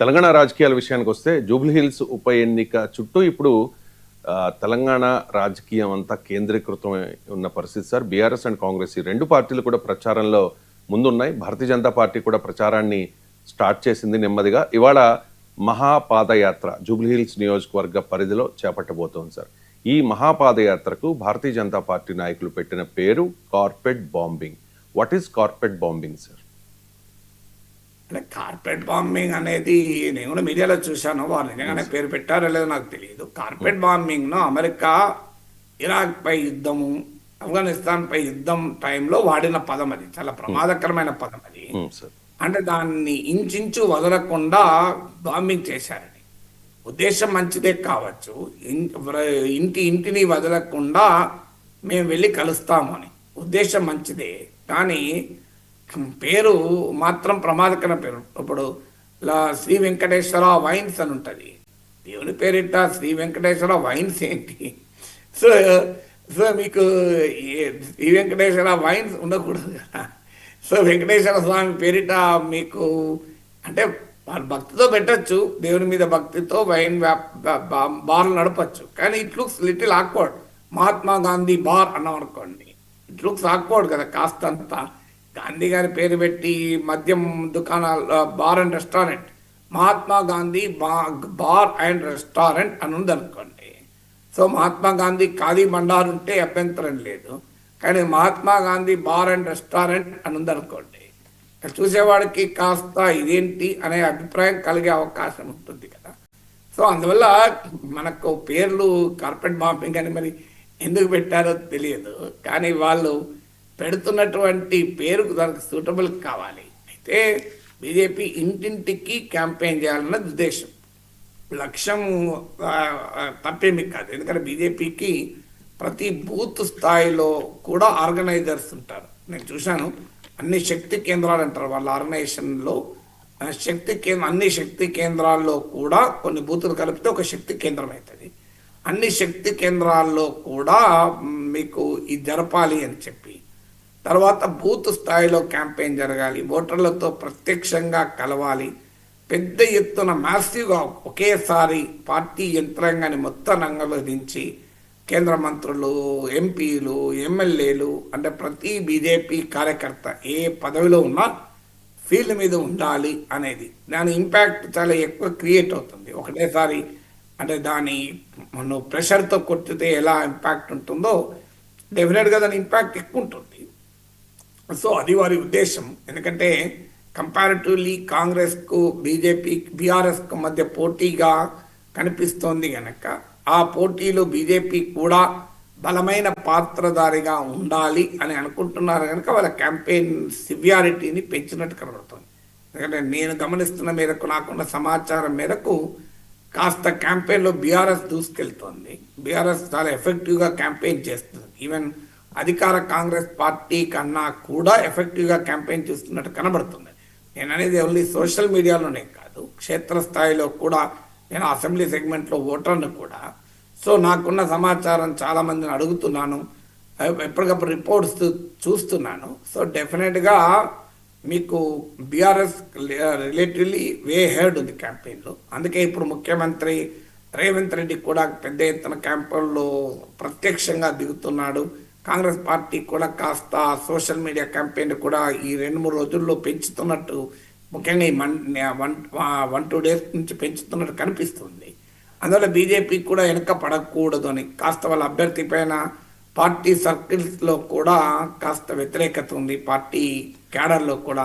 తెలంగాణ రాజకీయాల విషయానికి వస్తే జూబ్లీ హిల్స్ ఉప ఎన్నిక చుట్టూ ఇప్పుడు తెలంగాణ రాజకీయం అంతా కేంద్రీకృతమై ఉన్న పరిస్థితి సార్. బీఆర్ఎస్ అండ్ కాంగ్రెస్ ఈ రెండు పార్టీలు కూడా ప్రచారంలో ముందున్నాయి. భారతీయ జనతా పార్టీ కూడా ప్రచారాన్ని స్టార్ట్ చేసింది నెమ్మదిగా. ఇవాళ మహాపాదయాత్ర జూబ్లీ హిల్స్ నియోజకవర్గ పరిధిలో చేపట్టబోతోంది సార్. ఈ మహాపాదయాత్రకు భారతీయ జనతా పార్టీ నాయకులు పెట్టిన పేరు carpet bombing. What is carpet bombing sir? అంటే కార్పెట్ బాంబింగ్ అనేది నేను కూడా మీడియాలో చూశాను. వాళ్ళు నిజంగానే పేరు పెట్టారో లేదో నాకు తెలియదు. కార్పెట్ బాంబింగ్ ను అమెరికా ఇరాక్ పై యుద్ధము, ఆఫ్ఘనిస్తాన్ పై యుద్ధం టైంలో వాడిన పదం అది. చాలా ప్రమాదకరమైన పదం అది. అంటే దాన్ని ఇంచించు వదలకుండా బాంబింగ్ చేశారని. ఉద్దేశం మంచిదే కావచ్చు, ఇంటిని వదలకుండా మేము వెళ్ళి కలుస్తాము అని ఉద్దేశం మంచిదే, కానీ పేరు మాత్రం ప్రమాదకర పేరు. ఇప్పుడు శ్రీ వెంకటేశ్వర వైన్స్ అని ఉంటుంది. దేవుని పేరిట శ్రీ వెంకటేశ్వర వైన్స్ ఏంటి? సో సో మీకు శ్రీ వెంకటేశ్వర వైన్స్ ఉండకూడదు కదా. సో వెంకటేశ్వర స్వామి పేరిట మీకు అంటే వాళ్ళు భక్తితో పెట్టచ్చు, దేవుని మీద భక్తితో వైన్ బార్లు నడపచ్చు. కానీ it looks little awkward. Mahatma Gandhi bar అన్నాం అనుకోండి, ఇట్ లుక్స్ ఆక్వర్డ్ కదా కాస్తంత. గాంధీ గారి పేరు పెట్టి మద్యం దుకాణాలు bar and restaurant, Mahatma Gandhi bar and restaurant అని ఉందనుకోండి. సో మహాత్మా గాంధీ ఖాళీ బండారు ఉంటే అభ్యంతరం లేదు, కానీ Mahatma Gandhi bar and restaurant అని ఉందనుకోండి, చూసేవాడికి కాస్త ఇదేంటి అనే అభిప్రాయం కలిగే అవకాశం ఉంటుంది కదా. సో అందువల్ల మనకు పేర్లు కార్పెట్ బాంబింగ్ అని మరి ఎందుకు పెట్టారో తెలియదు, కానీ వాళ్ళు పెడుతున్నటువంటి పేరుకు దానికి సూటబుల్ కావాలి. అయితే బీజేపీ ఇంటింటికి క్యాంపెయిన్ చేయాలన్నది ఉద్దేశం, లక్ష్యం తప్పేమి కాదు. ఎందుకంటే బీజేపీకి ప్రతి బూత్ స్థాయిలో కూడా ఆర్గనైజర్స్ ఉంటారు. నేను చూశాను, అన్ని శక్తి కేంద్రాలు అంటారు వాళ్ళ ఆర్గనైజేషన్లో. అన్ని శక్తి కేంద్రాల్లో కూడా కొన్ని బూతులు కలిపితే ఒక శక్తి కేంద్రం అవుతుంది. అన్ని శక్తి కేంద్రాల్లో కూడా మీకు ఇది జరపాలి అని చెప్పి, తర్వాత బూత్ స్థాయిలో క్యాంపెయిన్ జరగాలి, ఓటర్లతో ప్రత్యక్షంగా కలవాలి, పెద్ద ఎత్తున మ్యాసివ్గా ఒకేసారి పార్టీ యంత్రాంగాన్ని మొత్తం రంగంలో దించి కేంద్ర మంత్రులు, ఎంపీలు, ఎమ్మెల్యేలు అంటే ప్రతి బీజేపీ కార్యకర్త ఏ పదవిలో ఉన్నా ఫీల్డ్ మీద ఉండాలి అనేది. దాని ఇంపాక్ట్ చాలా ఎక్కువ క్రియేట్ అవుతుంది. ఒకటేసారి అంటే దాని మనం ప్రెషర్తో కొట్టితే ఎలా ఇంపాక్ట్ ఉంటుందో డెఫినెట్గా దాని ఇంపాక్ట్ ఎక్కువ ఉంటుంది. సో అది వారి ఉద్దేశం. ఎందుకంటే కంపారిటివ్లీ కాంగ్రెస్కు బీఆర్ఎస్కు మధ్య పోటీగా కనిపిస్తోంది కనుక ఆ పోటీలో బీజేపీ కూడా బలమైన పాత్రధారిగా ఉండాలి అని అనుకుంటున్నారు కనుక వాళ్ళ క్యాంపెయిన్ సివియారిటీని పెంచినట్టు కనబడుతుంది. ఎందుకంటే నేను గమనిస్తున్న మేరకు, నాకున్న సమాచారం మేరకు కాస్త క్యాంపెయిన్లో బీఆర్ఎస్ దూసుకెళ్తోంది. బీఆర్ఎస్ చాలా ఎఫెక్టివ్గా క్యాంపెయిన్ చేస్తుంది. ఈవెన్ అధికార కాంగ్రెస్ పార్టీ కన్నా కూడా ఎఫెక్టివ్గా క్యాంపెయిన్ చేస్తున్నట్టు కనబడుతుంది. నేను అనేది ఓన్లీ సోషల్ మీడియాలోనే కాదు, క్షేత్రస్థాయిలో కూడా. నేను అసెంబ్లీ సెగ్మెంట్లో ఓటర్ను కూడా. సో నాకున్న సమాచారం చాలామందిని అడుగుతున్నాను, ఎప్పటికప్పుడు రిపోర్ట్స్ చూస్తున్నాను. సో డెఫినెట్గా మీకు బీఆర్ఎస్ రిలేటివ్లీ వే హెడ్ ఉంది క్యాంపెయిన్లో. అందుకే ఇప్పుడు ముఖ్యమంత్రి రేవంత్ రెడ్డి కూడా పెద్ద ఎత్తున క్యాంపెయిన్లో ప్రత్యక్షంగా దిగుతున్నాడు. కాంగ్రెస్ పార్టీ కూడా కాస్త సోషల్ మీడియా క్యాంపెయిన్ కూడా ఈ 2-3 రోజుల్లో పెంచుతున్నట్టు, ముఖ్యంగా ఈ 1-2 డేస్ నుంచి పెంచుతున్నట్టు కనిపిస్తుంది. అందువల్ల బీజేపీ కూడా వెనక పడకూడదు అని కాస్త వాళ్ళ అభ్యర్థి పైన పార్టీ సర్కిల్స్లో కూడా కాస్త వ్యతిరేకత ఉంది. పార్టీ క్యాడర్లో కూడా,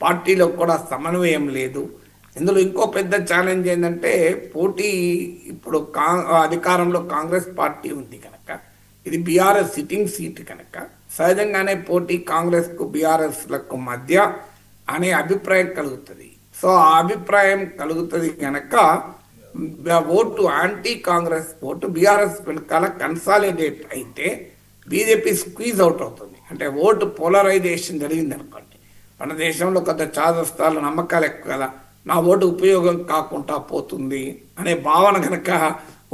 పార్టీలో కూడా సమన్వయం లేదు. ఇందులో ఇంకో పెద్ద ఛాలెంజ్ ఏంటంటే పోటీ ఇప్పుడు అధికారంలో కాంగ్రెస్ పార్టీ ఉంది కనుక, ఇది బీఆర్ఎస్ సిట్టింగ్ సీట్ కనుక సహజంగానే పోటీ కాంగ్రెస్కు బీఆర్ఎస్లకు మధ్య అనే అభిప్రాయం కలుగుతుంది. సో ఆ అభిప్రాయం కలుగుతుంది కనుక vote anti Congress vote BRS వెనకాల కన్సాలిడేట్ అయితే బీజేపీ స్క్వీజ్ అవుట్ అవుతుంది. అంటే ఓటు పోలరైజేషన్ జరిగింది అనుకోండి. మన దేశంలో కొంత చాదస్తాలు నమ్మకాలు ఎక్కువ కదా, నా ఓటు ఉపయోగం కాకుండా పోతుంది అనే భావన కనుక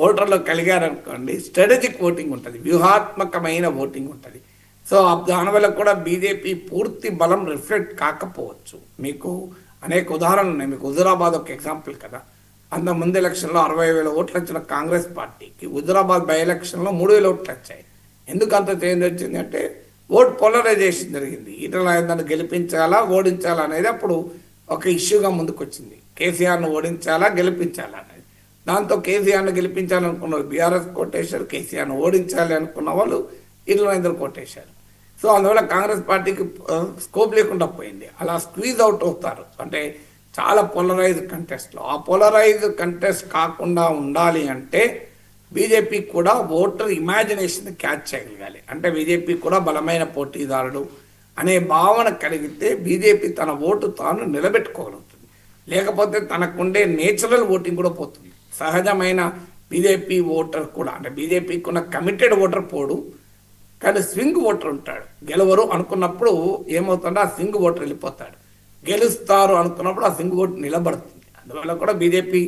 ఓటర్లో కలిగారనుకోండి, స్ట్రాటజిక్ ఓటింగ్ ఉంటుంది, వ్యూహాత్మకమైన ఓటింగ్ ఉంటుంది. సో దానివల్ల కూడా బీజేపీ పూర్తి బలం రిఫ్లెక్ట్ కాకపోవచ్చు. మీకు అనేక ఉదాహరణలు ఉన్నాయి. మీకు హుజురాబాద్ ఒక ఎగ్జాంపుల్ కదా. అంత ముందు ఎలక్షన్లో 60,000 ఓట్లు వచ్చిన కాంగ్రెస్ పార్టీకి హుజురాబాద్ బై ఎలక్షన్లో 3,000 ఓట్లు వచ్చాయి. ఎందుకు అంత చేంజ్ వచ్చింది అంటే ఓట్ పోలరైజేషన్ జరిగింది. ఈటల రాజేందర్ని గెలిపించాలా ఓడించాలా అనేది అప్పుడు ఒక ఇష్యూగా ముందుకు వచ్చింది. కేసీఆర్ను ఓడించాలా గెలిపించాలా అనేది. దాంతో కేసీఆర్ను గెలిపించాలనుకున్న వాళ్ళు బీఆర్ఎస్ కోటేశారు, కేసీఆర్ను ఓడించాలి అనుకున్న వాళ్ళు ఈటల రాజేందర్ కోటేశారు. సో అందువల్ల కాంగ్రెస్ పార్టీకి స్కోప్ లేకుండా పోయింది. అలా స్క్వీజ్ అవుట్ అవుతారు అంటే చాలా పోలరైజ్డ్ కంటెస్ట్లో. ఆ పోలరైజ్డ్ కంటెస్ట్ కాకుండా ఉండాలి అంటే బీజేపీ కూడా ఓటర్ ఇమాజినేషన్ క్యాచ్ చేయగలగాలి. అంటే బీజేపీ కూడా బలమైన పోటీదారుడు అనే భావన కలిగితే బీజేపీ తన ఓటు తాను నిలబెట్టుకోగలుగుతుంది. లేకపోతే తనకుండే నేచురల్ ఓటింగ్ కూడా పోతుంది. సహజమైన బీజేపీ ఓటర్ కూడా అంటే బీజేపీకి ఉన్న కమిటెడ్ ఓటర్ పోడు, కానీ స్వింగ్ ఓటర్ ఉంటాడు. గెలవరు అనుకున్నప్పుడు ఏమవుతుందో ఆ స్వింగ్ ఓటర్ వెళ్ళిపోతాడు. గెలుస్తారు అనుకున్నప్పుడు ఆ స్వింగ్ ఓటు నిలబడుతుంది. అందువల్ల కూడా బీజేపీ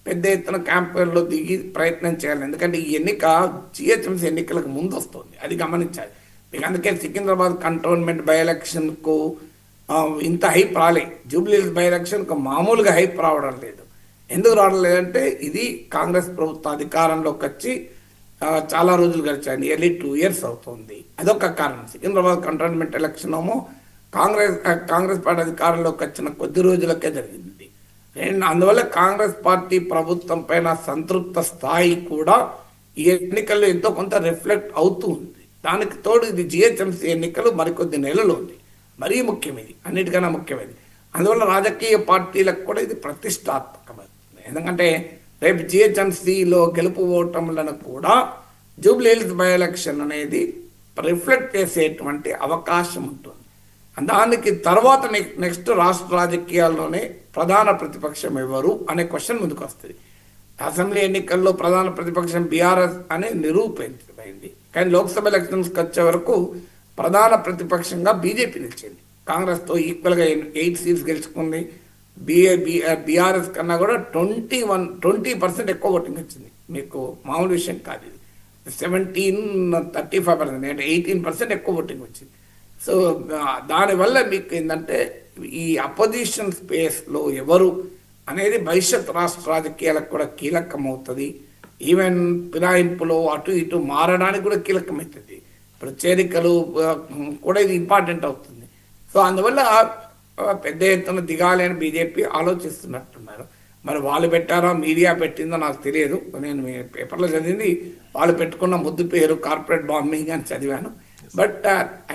పెద్ద ఎత్తున క్యాంపెయిన్లో దిగి ప్రయత్నం చేయాలి. ఎందుకంటే ఈ ఎన్నిక జిహెచ్ఎంసీ ఎన్నికలకు ముందు వస్తుంది, అది గమనించాలి. మీకు అందుకే సికింద్రాబాద్ కంటోన్మెంట్ బై ఎలక్షన్కు ఇంత హైప్ రాలే. జూబ్లీహిల్స్ బై ఎలక్షన్కు మామూలుగా హైప్ రావడం లేదు. ఎందుకు రావడం లేదంటే ఇది కాంగ్రెస్ ప్రభుత్వ అధికారంలోకి వచ్చి చాలా రోజులు గడిచాయి, నియర్లీ 2 years అవుతుంది. అదొక కారణం. సికింద్రాబాద్ కంటోన్మెంట్ ఎలక్షన్ ఏమో కాంగ్రెస్ పార్టీ అధికారంలోకి వచ్చిన కొద్ది రోజులకే జరిగింది. అందువల్ల కాంగ్రెస్ పార్టీ ప్రభుత్వం పైన సంతృప్త స్థాయి కూడా ఈ ఎన్నికల్లో ఎంతో కొంత రిఫ్లెక్ట్ అవుతూ ఉంది. దానికి తోడు ఇది జిహెచ్ఎంసీ ఎన్నికలు మరికొద్ది నెలలు ఉంది. మరీ ముఖ్యమైనది, అన్నిటికన్నా ముఖ్యమైనది. అందువల్ల రాజకీయ పార్టీలకు కూడా ఇది ప్రతిష్టాత్మకమైంది. ఎందుకంటే రేపు జిహెచ్ఎంసీలో గెలుపు ఓటములను కూడా జూబ్లీహిల్స్ బై ఎలక్షన్ అనేది రిఫ్లెక్ట్ చేసేటువంటి అవకాశం ఉంటుంది. దానికి తర్వాత నెక్స్ట్ రాష్ట్ర రాజకీయాల్లోనే ప్రధాన ప్రతిపక్షం ఎవరు అనే క్వశ్చన్ ముందుకు వస్తుంది. అసెంబ్లీ ఎన్నికల్లో ప్రధాన ప్రతిపక్షం బీఆర్ఎస్ అనే నిరూపించబడింది. కానీ లోక్సభ ఎలక్షన్స్కి వచ్చే వరకు ప్రధాన ప్రతిపక్షంగా బీజేపీ నిలిచింది. కాంగ్రెస్తో ఈక్వల్గా 8 seats గెలుచుకుంది. బీఆర్ఎస్ కన్నా కూడా 20% ఎక్కువ ఓటింగ్ వచ్చింది. మీకు మామూలు విషయం కాదు ఇది. 17-35% అంటే 18% ఎక్కువ ఓటింగ్ వచ్చింది. సో దానివల్ల మీకు ఏంటంటే ఈ అపోజిషన్ స్పేస్లో ఎవరు అనేది భవిష్యత్ రాష్ట్ర రాజకీయాలకు కూడా కీలకమవుతుంది. ఈవెన్ ఫిరాయింపులో అటు ఇటు మారడానికి కూడా కీలకమవుతుంది. ఇప్పుడు చేరికలు కూడా ఇది ఇంపార్టెంట్ అవుతుంది. సో అందువల్ల పెద్ద ఎత్తున దిగాలి అని బీజేపీ ఆలోచిస్తున్నట్టున్నారు. మరి వాళ్ళు పెట్టారో మీడియా పెట్టిందో నాకు తెలియదు. నేను పేపర్లో చదివింది వాళ్ళు పెట్టుకున్న ముద్దు పేరు కార్పొరేట్ బాంబింగ్ అని చదివాను. But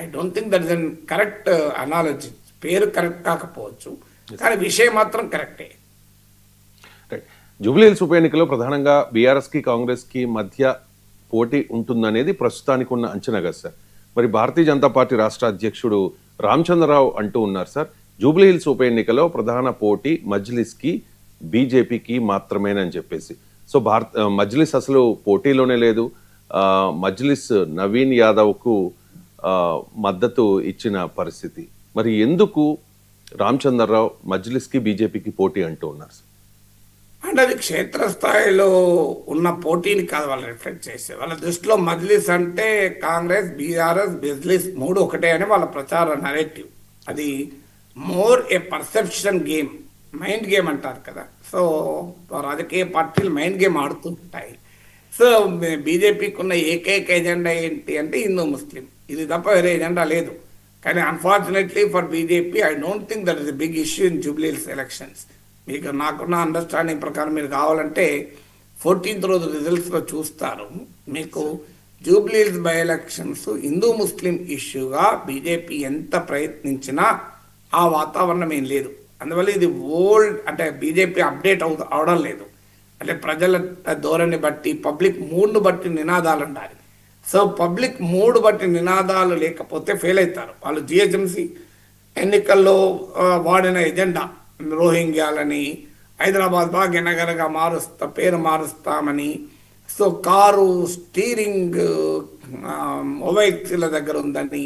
I don't think that is an correct analogy. పేరు కరెక్ట్ కాకపోవచ్చు, కానీ విషయం మాత్రం కరెక్టే. జూబ్లీహిల్స్ ఉప ఎన్నికలో ప్రధానంగా బీఆర్ఎస్కి కాంగ్రెస్కి మధ్య పోటీ ఉంటుందనేది ప్రస్తుతానికి ఉన్న అంచనా కదా సార్. మరి భారతీయ జనతా పార్టీ రాష్ట్ర అధ్యక్షుడు రామచంద్రరావు అంటూ ఉన్నారు సార్, జూబ్లీహిల్స్ ఉప ఎన్నికలో ప్రధాన పోటీ మజ్లిస్కి బీజేపీకి మాత్రమేనని చెప్పేసి. సో మజ్లిస్ అసలు పోటీలోనే లేదు. మజ్లిస్ నవీన్ యాదవ్కు మద్దతు ఇచ్చిన పరిస్థితి. మరి ఎందుకు రామచంద్రరావు మజ్లిస్కి బీజేపీకి పోటీ అంటూ ఉన్నారు సార్? అంటే అది క్షేత్రస్థాయిలో ఉన్న పోటీని కాదు వాళ్ళు రిఫ్లెక్ట్ చేసే. వాళ్ళ దృష్టిలో మజ్లిస్ అంటే కాంగ్రెస్, బీఆర్ఎస్, మజ్లిస్ 3 ఒకటే అని వాళ్ళ ప్రచార నరేటివ్. అది మోర్ ఏ పర్సెప్షన్ గేమ్, మైండ్ గేమ్ అంటారు కదా. సో రాజకీయ పార్టీలు మైండ్ గేమ్ ఆడుతుంటాయి. సో బీజేపీకి ఉన్న ఏకైక ఎజెండా ఏంటి అంటే హిందూ ముస్లిం, ఇది తప్ప వేరే ఎజెండా లేదు. కానీ unfortunately for BJP I don't think that is a big issue in Jubilee Hills elections. మీకు నాకున్న అండర్స్టాండింగ్ ప్రకారం మీరు కావాలంటే 14th రోజు రిజల్ట్స్లో చూస్తారు. మీకు జూబ్లీహిల్స్ బై ఎలక్షన్స్ హిందూ ముస్లిం ఇష్యూగా బీజేపీ ఎంత ప్రయత్నించినా ఆ వాతావరణం ఏం లేదు. అందువల్ల ఇది ఓల్డ్ అంటే బీజేపీ అప్డేట్ అవడం లేదు. అంటే ప్రజల ధోరణి బట్టి, పబ్లిక్ మూడ్ను బట్టి నినాదాలు ఉండాలి. సో పబ్లిక్ మూడ్ బట్టి నినాదాలు లేకపోతే ఫెయిల్ అవుతారు వాళ్ళు. జిహెచ్ఎంసీ ఎన్నికల్లో వాడిన ఎజెండా రోహింగ్యాలని హైదరాబాద్ భాగ్యనగర్గా పేరు మారుస్తామని, సో కారు స్టీరింగ్ ఓవైసీల దగ్గర ఉందని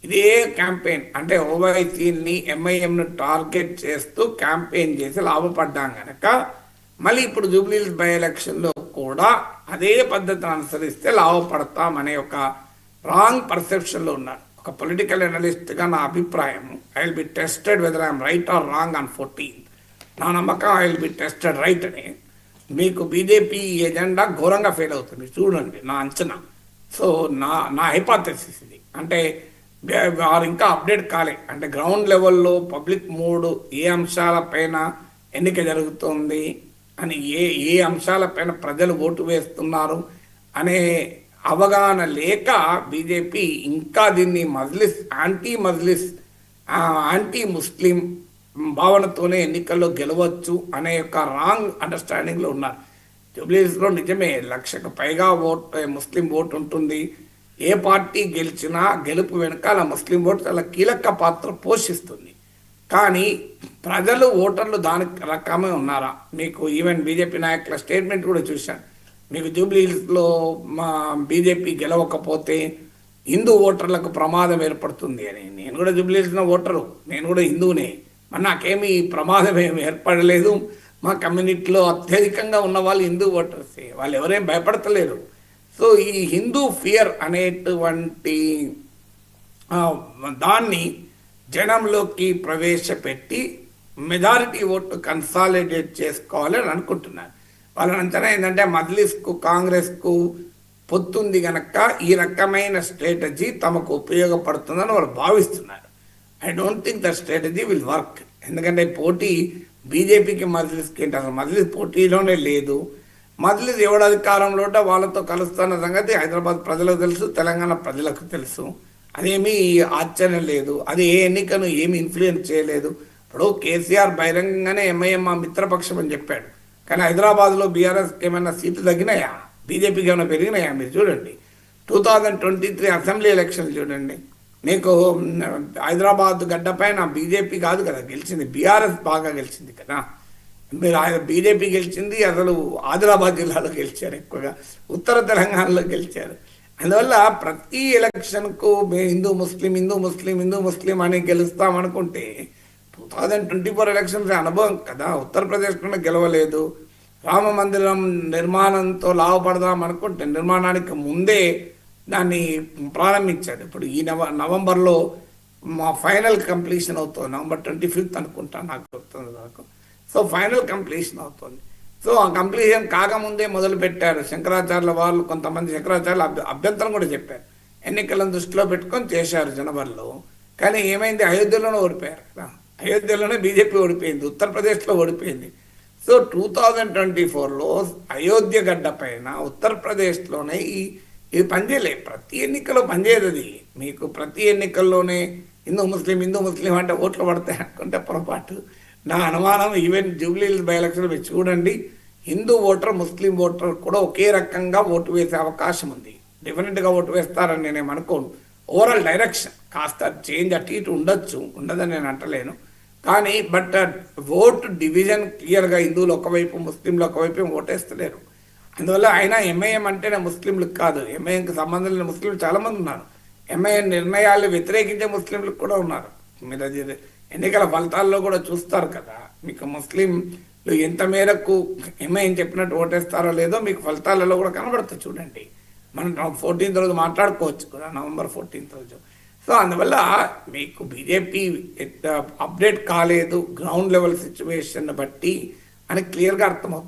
ఇదే క్యాంపెయిన్. అంటే ఓవైసీని ఎంఐఎంను టార్గెట్ చేస్తూ క్యాంపెయిన్ చేసి లాభపడ్డాం కనుక మళ్ళీ ఇప్పుడు జూబ్లీహిల్స్ బై ఎలక్షన్లో కూడా అదే పద్ధతిని అనుసరిస్తే లాభపడతాం అనే ఒక రాంగ్ పర్సెప్షన్లో ఉన్నారు. ఒక పొలిటికల్ అనలిస్ట్గా నా అభిప్రాయం, I will be tested whether I'm right are wrong on 14th. నా నమ్మకం I will be tested right అని. మీకు బీజేపీ ఎజెండా ఘోరంగా ఫెయిల్ అవుతుంది చూడండి నా అంచనా. సో నా హైపాథెసిస్ ఇది. అంటే వారు ఇంకా అప్డేట్ కాలే, అంటే గ్రౌండ్ లెవెల్లో పబ్లిక్ మూడ్ ఏ అంశాలపైన ఎన్నిక జరుగుతుంది అని, ఏ అంశాలపైన ప్రజలు ఓటు వేస్తున్నారు అనే అవగాహన లేక బీజేపీ ఇంకా దీన్ని యాంటీ ముస్లిం భావనతోనే ఎన్నికల్లో గెలవచ్చు అనే యొక్క రాంగ్ అండర్స్టాండింగ్లో ఉన్నారు. జూబ్లీహిల్స్లో నిజమే 1,00,000కు పైగా ముస్లిం ఓటు ఉంటుంది. ఏ పార్టీ గెలిచినా గెలుపు వెనకాల ముస్లిం ఓటు చాలా కీలక పాత్ర పోషిస్తుంది. కానీ ప్రజలు ఓటర్లు దానికి రకమే ఉన్నారా? మీకు ఈవెన్ బీజేపీ నాయకుల స్టేట్మెంట్ కూడా చూశాను. మీకు జూబ్లీహిల్స్లో బీజేపీ గెలవకపోతే హిందూ ఓటర్లకు ప్రమాదం ఏర్పడుతుంది అని. నేను కూడా జూబ్లీహిల్స్లో ఓటరు, నేను కూడా హిందువునే, మరి నాకేమీ ప్రమాదం ఏమి ఏర్పడలేదు. మా కమ్యూనిటీలో అత్యధికంగా ఉన్న వాళ్ళు హిందూ ఓటర్సే, వాళ్ళు ఎవరేం భయపడతలేరు. సో ఈ హిందూ ఫియర్ అనేటువంటి దాన్ని జనంలోకి ప్రవేశపెట్టి మెజారిటీ ఓటు కన్సాలిడేట్ చేసుకోవాలని అనుకుంటున్నారు. వాళ్ళ అంచనా ఏంటంటే మజ్లిస్కు కాంగ్రెస్కు పొత్తుంది గనక ఈ రకమైన స్ట్రాటజీ తమకు ఉపయోగపడుతుందని వాళ్ళు భావిస్తున్నారు. I don't think that strategy will work. ఎందుకంటే పోటీ బీజేపీకి మజ్లిస్కి ఏంటి, అసలు మజ్లిస్ పోటీలోనే లేదు. మజ్లిస్ ఎవడు అధికారంలో ఉంటే వాళ్ళతో కలుస్తున్న సంగతి హైదరాబాద్ ప్రజలకు తెలుసు, తెలంగాణ ప్రజలకు తెలుసు. అదేమీ ఆశ్చర్యం లేదు. అది ఏ ఎన్నికను ఏమి ఇన్ఫ్లుయెన్స్ చేయలేదు. ఇప్పుడు కేసీఆర్ బహిరంగంగానే ఎంఐఎం మా మిత్రపక్షం అని చెప్పాడు. కానీ హైదరాబాద్లో బీఆర్ఎస్కి ఏమైనా సీట్లు తగ్గినాయా, బీజేపీకి ఏమైనా పెరిగినాయా? మీరు చూడండి 2023 అసెంబ్లీ ఎలక్షన్ చూడండి. మీకు హైదరాబాద్ గడ్డపైన బీజేపీ కాదు కదా గెలిచింది, బీఆర్ఎస్ బాగా గెలిచింది కదా. మీరు బీజేపీ గెలిచింది అసలు ఆదిలాబాద్ జిల్లాలో గెలిచారు, ఎక్కువగా ఉత్తర తెలంగాణలో గెలిచారు. అందువల్ల ప్రతి ఎలక్షన్కు హిందూ ముస్లిం అని గెలుస్తామనుకుంటే 2024 ఎలక్షన్స్ అనుభవం కదా. ఉత్తరప్రదేశ్లోనే గెలవలేదు. రామ మందిరం నిర్మాణంతో లాభపడదాం అనుకుంటే నిర్మాణానికి ముందే దాన్ని ప్రారంభించాడు. ఇప్పుడు ఈ నవంబర్లో మా ఫైనల్ కంప్లీషన్ అవుతుంది, November 25th అనుకుంటా, నాకు గుర్తుంది నాకు. సో ఫైనల్ కంప్లీషన్ అవుతుంది. సో ఆ కంప్లీషన్ కాకముందే మొదలు పెట్టారు శంకరాచార్యుల వాళ్ళు. కొంతమంది శంకరాచార్యులు అభ్యంతరం కూడా చెప్పారు, ఎన్నికలను దృష్టిలో పెట్టుకొని చేశారు జనవరిలో. కానీ ఏమైంది, అయోధ్యలోనే ఓడిపోయారు కదా. అయోధ్యలోనే బీజేపీ ఓడిపోయింది, ఉత్తరప్రదేశ్లో ఓడిపోయింది. సో 2024లో అయోధ్య గడ్డ పైన ఉత్తరప్రదేశ్లోనే ఇది పనిచేయలే. ప్రతి ఎన్నికలో పనిచేయదు అది. మీకు ప్రతి ఎన్నికల్లోనే హిందూ ముస్లిం అంటే ఓట్లు పడతాయి అనుకుంటే పొరపాటు. నా అనుమానం ఈవెన్ జూబ్లీహిల్స్ బై ఎలక్షన్ మీరు చూడండి, హిందూ ఓటర్ ముస్లిం ఓటర్ కూడా ఒకే రకంగా ఓటు వేసే అవకాశం ఉంది. డిఫరెంట్గా ఓటు వేస్తారని నేనేం అనుకోను. ఓవరాల్ డైరెక్షన్ కాస్త చేంజ్ అటు ఇటు ఉండొచ్చు, ఉండదని నేను అంటలేను. కానీ బట్ ఓటు డివిజన్ క్లియర్గా హిందువులు ఒకవైపు ముస్లింలు ఒకవైపు ఓటేస్తలేరు. అందువల్ల ఆయన ఎంఐఎం అంటేనే ముస్లింలకు కాదు, ఎంఐఎంకి సంబంధం లేని ముస్లింలు చాలామంది ఉన్నారు. ఎంఐఎం నిర్ణయాలు వ్యతిరేకించే ముస్లింలకు కూడా ఉన్నారు. మీరు అది ఎన్నికల ఫలితాల్లో కూడా చూస్తారు కదా. మీకు ముస్లింలు ఎంత మేరకు ఎంఐఎం చెప్పినట్టు ఓటేస్తారో లేదో మీకు ఫలితాలలో కూడా కనబడుతుంది చూడండి. మనం 14th రోజు మాట్లాడుకోవచ్చు కూడా, November 14th రోజు. సో అందువల్ల మీకు బీజేపీ అప్డేట్ కాలేదు గ్రౌండ్ లెవెల్ సిచ్యువేషన్ బట్టి అని క్లియర్గా అర్థమవుతుంది.